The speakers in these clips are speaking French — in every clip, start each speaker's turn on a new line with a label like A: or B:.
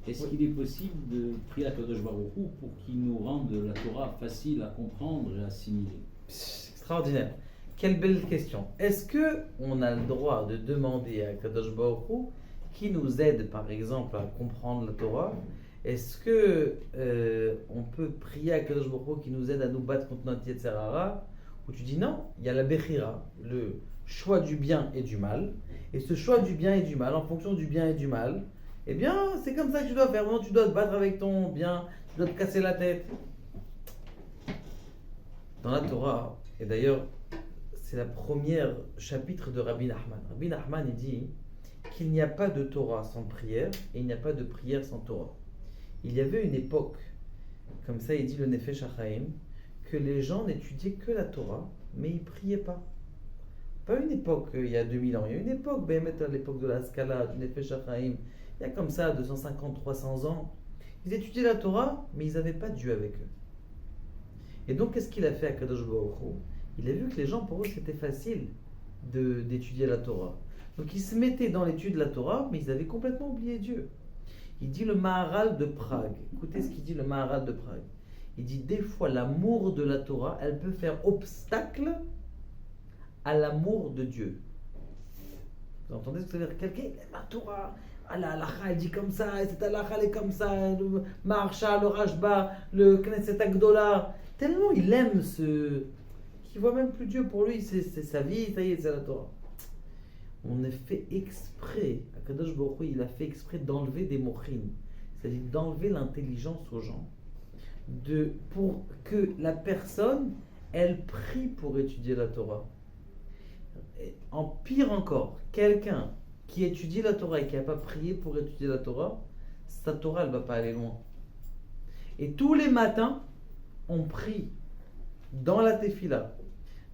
A: Est-ce qu'il est possible de prier à Kadosh Baruch Hu pour qu'il nous rende la Torah facile à comprendre et à assimiler?
B: C'est extraordinaire. Quelle belle question. Est-ce que on a le droit de demander à Kadosh Baruch Hu qui nous aide, par exemple, à comprendre la Torah? Est-ce que on peut prier à Kadosh Baruch Hu qui nous aide à nous battre contre notre Yetzer Hara? Ou tu dis non, il y a la Bechira, le choix du bien et du mal. Et ce choix du bien et du mal, en fonction du bien et du mal, eh bien, c'est comme ça que tu dois faire. Maintenant, tu dois te battre avec ton bien, tu dois te casser la tête. Dans la Torah, et d'ailleurs, c'est la première chapitre de Rabbi Nachman. Rabbi Nachman, il dit qu'il n'y a pas de Torah sans prière et il n'y a pas de prière sans Torah. Il y avait une époque, comme ça il dit le Nefesh HaChaim, que les gens n'étudiaient que la Torah, mais ils ne priaient pas. Pas une époque il y a 2000 ans, il y a une époque, à l'époque de la Skala, du Nefesh HaChaim, il y a comme ça 250-300 ans. Ils étudiaient la Torah, mais ils n'avaient pas Dieu avec eux. Et donc, qu'est-ce qu'il a fait à Kadosh Baruch Hu? Il a vu que les gens, pour eux, c'était facile d'étudier la Torah. Donc, ils se mettaient dans l'étude de la Torah, mais ils avaient complètement oublié Dieu. Il dit le Maharal de Prague. Écoutez ce qu'il dit le Maharal de Prague. Il dit des fois, l'amour de la Torah, elle peut faire obstacle à l'amour de Dieu. Vous entendez ce que ça veut dire? Quelqu'un aime la Torah. Ah, la halakha, elle dit comme ça, et cette halakha, elle est comme ça, le Maharsha, le Rashba, le Knesset Agdola. Tellement il aime qu'il voit même plus Dieu pour lui, c'est sa vie, ça y est, c'est la Torah. On a fait exprès, Akadosh Baruch Hu, il a fait exprès d'enlever des mochines, c'est-à-dire d'enlever l'intelligence aux gens, pour que la personne, elle prie pour étudier la Torah. Et en pire encore, quelqu'un qui étudie la Torah et qui n'a pas prié pour étudier la Torah, sa Torah, elle ne va pas aller loin. Et tous les matins, on prie dans la tefila.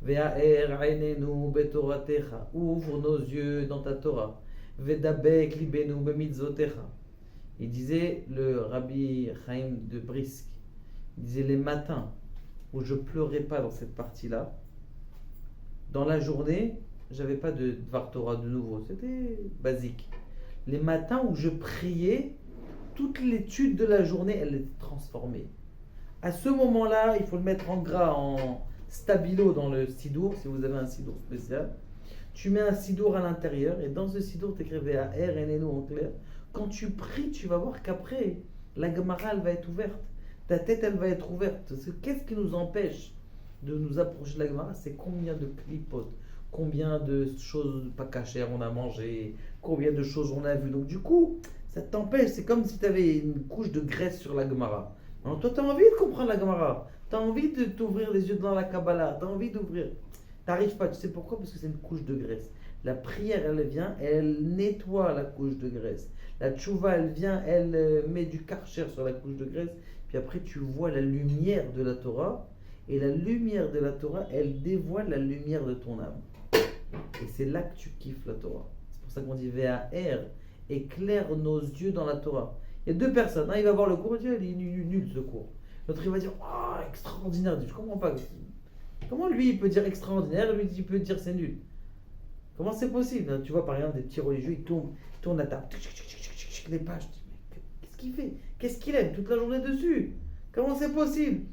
B: Ve'a'er aynenu betoratecha. Ouvre nos yeux dans ta Torah. Ve'dabek libenu bemitzvotecha. Il disait, le Rabbi Chaim de Brisk, il disait les matins où je pleurais pas dans cette partie-là, dans la journée, j'avais pas de Dvar Torah de nouveau, c'était basique. Les matins où je priais, toute l'étude de la journée, elle était transformée. À ce moment-là, il faut le mettre en gras, en stabilo dans le sidour, si vous avez un sidour spécial. Tu mets un sidour à l'intérieur, et dans ce sidour, tu écris VAR, NNO en clair. Quand tu pries, tu vas voir qu'après, la Gemara, elle va être ouverte. Ta tête, elle va être ouverte. Qu'est-ce qui nous empêche de nous approcher de la Gemara? C'est combien de clipotes, combien de choses pas cachères on a mangé, combien de choses on a vues. Donc du coup, ça t'empêche. C'est comme si tu avais une couche de graisse sur la Gemara. Alors toi, tu as envie de comprendre la Gemara. Tu as envie de t'ouvrir les yeux dans la Kabbalah. Tu as envie d'ouvrir. Tu n'arrives pas. Tu sais pourquoi? Parce que c'est une couche de graisse. La prière, elle vient, elle nettoie la couche de graisse. La tchouva, elle vient, elle met du karcher sur la couche de graisse. Puis après, tu vois la lumière de la Torah. Et la lumière de la Torah, elle dévoile la lumière de ton âme. Et c'est là que tu kiffes la Torah. C'est pour ça qu'on dit VAR, éclaire nos yeux dans la Torah. Il y a deux personnes. Un, il va voir le cours et il dit il est nul ce cours. L'autre, il va dire oh, extraordinaire. Je ne comprends pas. Comment lui, il peut dire extraordinaire, lui, il peut dire c'est nul. Comment c'est possible? Tu vois, par exemple, des petits religieux, ils tournent la table, les pages. Mais qu'est-ce qu'il fait? Qu'est-ce qu'il aime toute la journée dessus? Comment c'est possible?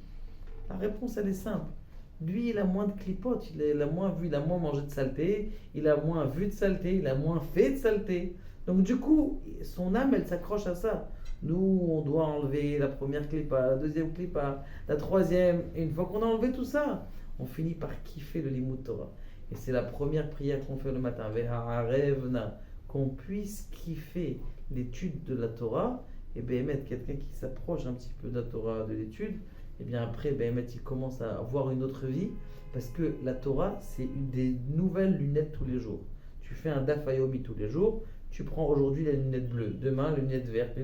B: La réponse, elle est simple. Lui, il a moins de clipotes, il a moins vu, il a moins mangé de saleté, il a moins vu de saleté, il a moins fait de saleté. Donc du coup, son âme, elle s'accroche à ça. Nous, on doit enlever la première clipa, la deuxième clipa, la troisième. Et une fois qu'on a enlevé tout ça, on finit par kiffer le Limud Torah. Et c'est la première prière qu'on fait le matin. Ve'ha'arevna, qu'on puisse kiffer l'étude de la Torah. Et bien, mettre quelqu'un qui s'approche un petit peu de la Torah, de l'étude, et bien après, il commence à avoir une autre vie. Parce que la Torah, c'est des nouvelles lunettes tous les jours. Tu fais un daf yomi tous les jours. Tu prends aujourd'hui les lunettes bleues, demain les lunettes vertes,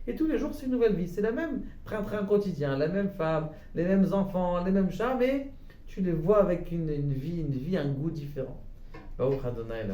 B: et tous les jours c'est une nouvelle vie. C'est la même train-train quotidien, la même femme, les mêmes enfants, les mêmes chats, mais tu les vois avec une vie, un goût différent. Baruch Adonai.